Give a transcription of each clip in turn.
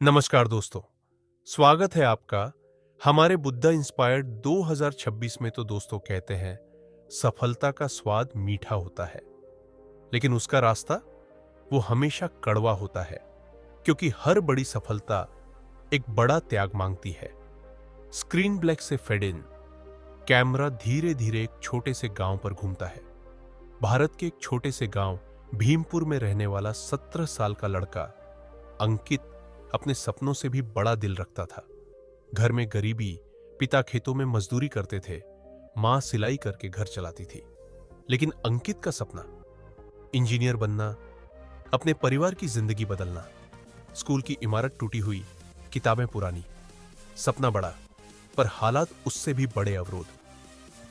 नमस्कार दोस्तों, स्वागत है आपका हमारे बुद्धा इंस्पायर्ड 2026 में। तो दोस्तों कहते हैं सफलता का स्वाद मीठा होता है, लेकिन उसका रास्ता वो हमेशा कड़वा होता है, क्योंकि हर बड़ी सफलता एक बड़ा त्याग मांगती है। स्क्रीन ब्लैक से फेड इन, कैमरा धीरे धीरे एक छोटे से गांव पर घूमता है। भारत के एक छोटे से गांव भीमपुर में रहने वाला 17 साल का लड़का अंकित अपने सपनों से भी बड़ा दिल रखता था। घर में गरीबी, पिता खेतों में मजदूरी करते थे, मां सिलाई करके घर चलाती थी। लेकिन अंकित का सपना इंजीनियर बनना, अपने परिवार की जिंदगी बदलना। स्कूल की इमारत टूटी हुई, किताबें पुरानी, सपना बड़ा, पर हालात उससे भी बड़े अवरोध।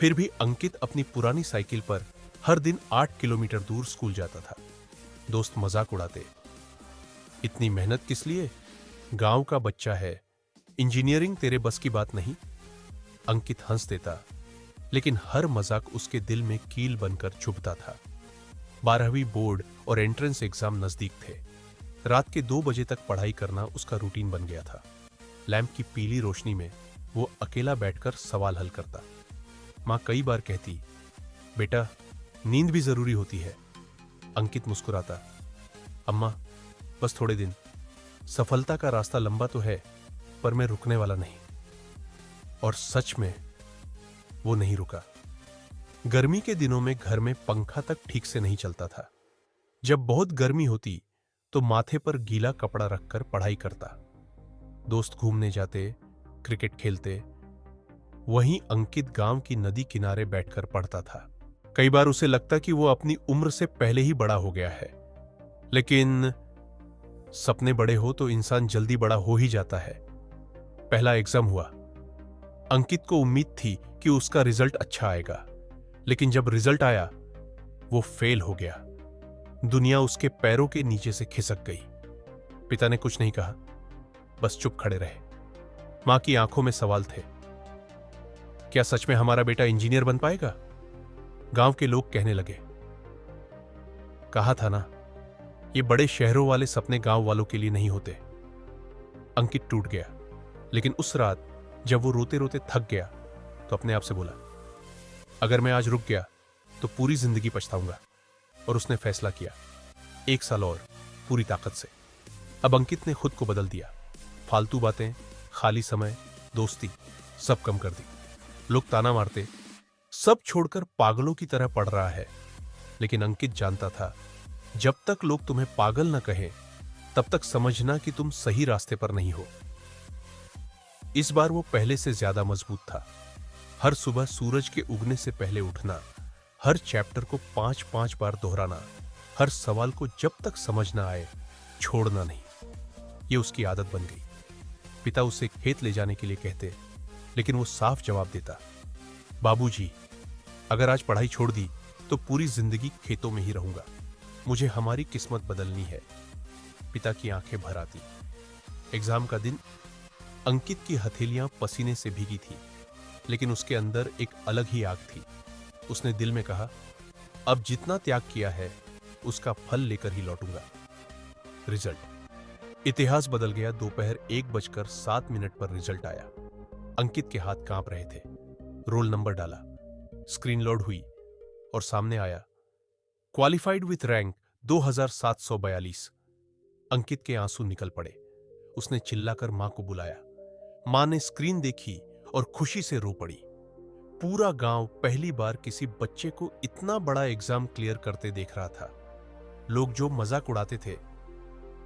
फिर भी अंकित अपनी पुरानी साइकिल पर हर दिन 8 किलोमीटर दूर स्कूल जाता था। दोस्त मजाक उड़ाते, इतनी मेहनत किस लिए, गांव का बच्चा है, इंजीनियरिंग तेरे बस की बात नहीं। अंकित हंस देता, लेकिन हर मजाक उसके दिल में कील बनकर चुभता था। 12वीं बोर्ड और एंट्रेंस एग्जाम नजदीक थे। रात के 2 बजे तक पढ़ाई करना उसका रूटीन बन गया था। लैंप की पीली रोशनी में वो अकेला बैठकर सवाल हल करता। मां कई बार कहती, बेटा नींद भी जरूरी होती है। अंकित मुस्कुराता, अम्मा बस थोड़े दिन, सफलता का रास्ता लंबा तो है, पर मैं रुकने वाला नहीं। और सच में वो नहीं रुका। गर्मी के दिनों में घर में पंखा तक ठीक से नहीं चलता था। जब बहुत गर्मी होती तो माथे पर गीला कपड़ा रखकर पढ़ाई करता। दोस्त घूमने जाते, क्रिकेट खेलते, वहीं अंकित गांव की नदी किनारे बैठकर पढ़ता था। कई बार उसे लगता कि वो अपनी उम्र से पहले ही बड़ा हो गया है, लेकिन सपने बड़े हो तो इंसान जल्दी बड़ा हो ही जाता है। पहला एग्जाम हुआ। अंकित को उम्मीद थी कि उसका रिजल्ट अच्छा आएगा, लेकिन जब रिजल्ट आया वो फेल हो गया। दुनिया उसके पैरों के नीचे से खिसक गई। पिता ने कुछ नहीं कहा, बस चुप खड़े रहे। मां की आंखों में सवाल थे, क्या सच में हमारा बेटा इंजीनियर बन पाएगा? गांव के लोग कहने लगे, कहा था ना, ये बड़े शहरों वाले सपने गांव वालों के लिए नहीं होते। अंकित टूट गया, लेकिन उस रात जब वो रोते रोते थक गया तो अपने आप से बोला, अगर मैं आज रुक गया तो पूरी जिंदगी पछताऊंगा। और उसने फैसला किया, 1 साल और, पूरी ताकत से। अब अंकित ने खुद को बदल दिया। फालतू बातें, खाली समय, दोस्ती सब कम कर दी। लोग ताना मारते, सब छोड़कर पागलों की तरह पढ़ रहा है। लेकिन अंकित जानता था, जब तक लोग तुम्हें पागल न कहें, तब तक समझना कि तुम सही रास्ते पर नहीं हो। इस बार वो पहले से ज्यादा मजबूत था। हर सुबह सूरज के उगने से पहले उठना, हर चैप्टर को 5-5 बार दोहराना, हर सवाल को जब तक समझ ना आए छोड़ना नहीं। ये उसकी आदत बन गई। पिता उसे खेत ले जाने के लिए कहते, लेकिन वो साफ जवाब देता, बाबूजी, अगर आज पढ़ाई छोड़ दी तो पूरी जिंदगी खेतों में ही रहूंगा। मुझे हमारी किस्मत बदलनी है। पिता की आंखें भर आती। एग्जाम का दिन। अंकित की हथेलियां पसीने से भीगी थी, लेकिन उसके अंदर एक अलग ही आग थी। उसने दिल में कहा, अब जितना त्याग किया है उसका फल लेकर ही लौटूंगा। रिजल्ट। इतिहास बदल गया। दोपहर 1:07 पर रिजल्ट आया। अंकित के हाथ कांप रहे थे। रोल नंबर डाला, स्क्रीन लोड हुई और सामने आया, क्वालिफाइड विथ रैंक 2742। अंकित के आंसू निकल पड़े। उसने चिल्लाकर मां को बुलाया। मां ने स्क्रीन देखी और खुशी से रो पड़ी। पूरा गांव पहली बार किसी बच्चे को इतना बड़ा एग्जाम क्लियर करते देख रहा था। लोग जो मजाक उड़ाते थे,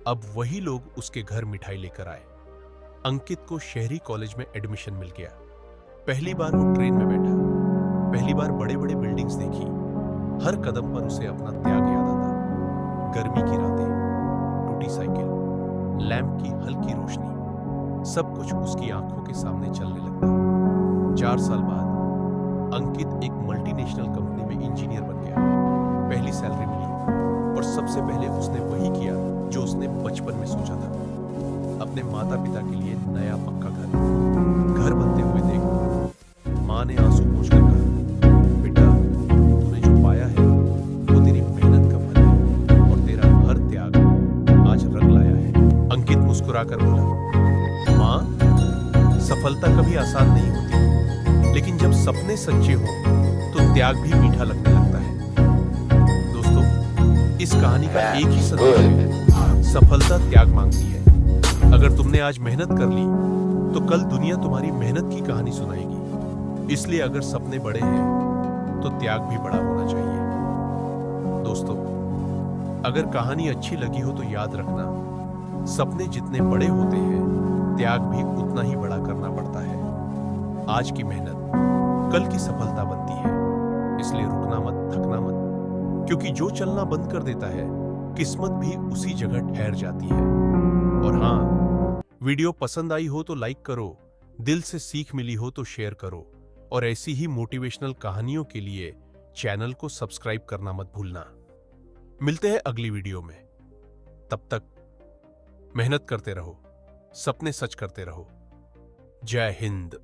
अब वही लोग उसके घर मिठाई लेकर आए। अंकित को शहरी कॉलेज में एडमिशन मिल गया। पहली बार वो ट्रेन में बैठा, पहली बार बड़े बड़े बिल्डिंग्स देखी। हर कदम पर उसे अपना त्याग याद आता। गर्मी की रातें, टूटी साइकिल, लैंप की हल्की रोशनी, सब कुछ उसकी आंखों के सामने चलने लगता। 4 साल बाद अंकित एक मल्टीनेशनल कंपनी में इंजीनियर बन गया। पहली सैलरी मिली और सबसे पहले उसने वही किया जो उसने बचपन में सोचा था, अपने माता पिता के लिए नया पक्का घर बनते हुए देख। मां ने आंसू पोंछकर कहा, बेटा तूने जो पाया है वो तेरी मेहनत का फल है और तेरा हर त्याग आज रंग लाया है। अंकित मुस्कुरा मुस्कुराकर बोला, मां, सफलता कभी आसान नहीं होती, लेकिन जब सपने सच्चे हों तो त्याग भी मीठा लगने लगता है। दोस्तों, इस कहानी का एक ही संदेश है, सफलता त्याग मांगती है। अगर तुमने आज मेहनत कर ली तो कल दुनिया तुम्हारी मेहनत की कहानी सुनाएगी। इसलिए अगर सपने बड़े हैं तो त्याग भी बड़ा होना चाहिए। दोस्तों, अगर कहानी अच्छी लगी हो तो याद रखना, सपने जितने बड़े होते हैं त्याग भी उतना ही बड़ा करना पड़ता है। आज की मेहनत कल की सफलता बनती है, इसलिए रुकना मत, थकना मत, क्योंकि जो चलना बंद कर देता है किस्मत भी उसी जगह ठहर जाती है। और हाँ, वीडियो पसंद आई हो तो लाइक करो, दिल से सीख मिली हो तो शेयर करो, और ऐसी ही मोटिवेशनल कहानियों के लिए चैनल को सब्सक्राइब करना मत भूलना। मिलते हैं अगली वीडियो में। तब तक मेहनत करते रहो, सपने सच करते रहो। जय हिंद।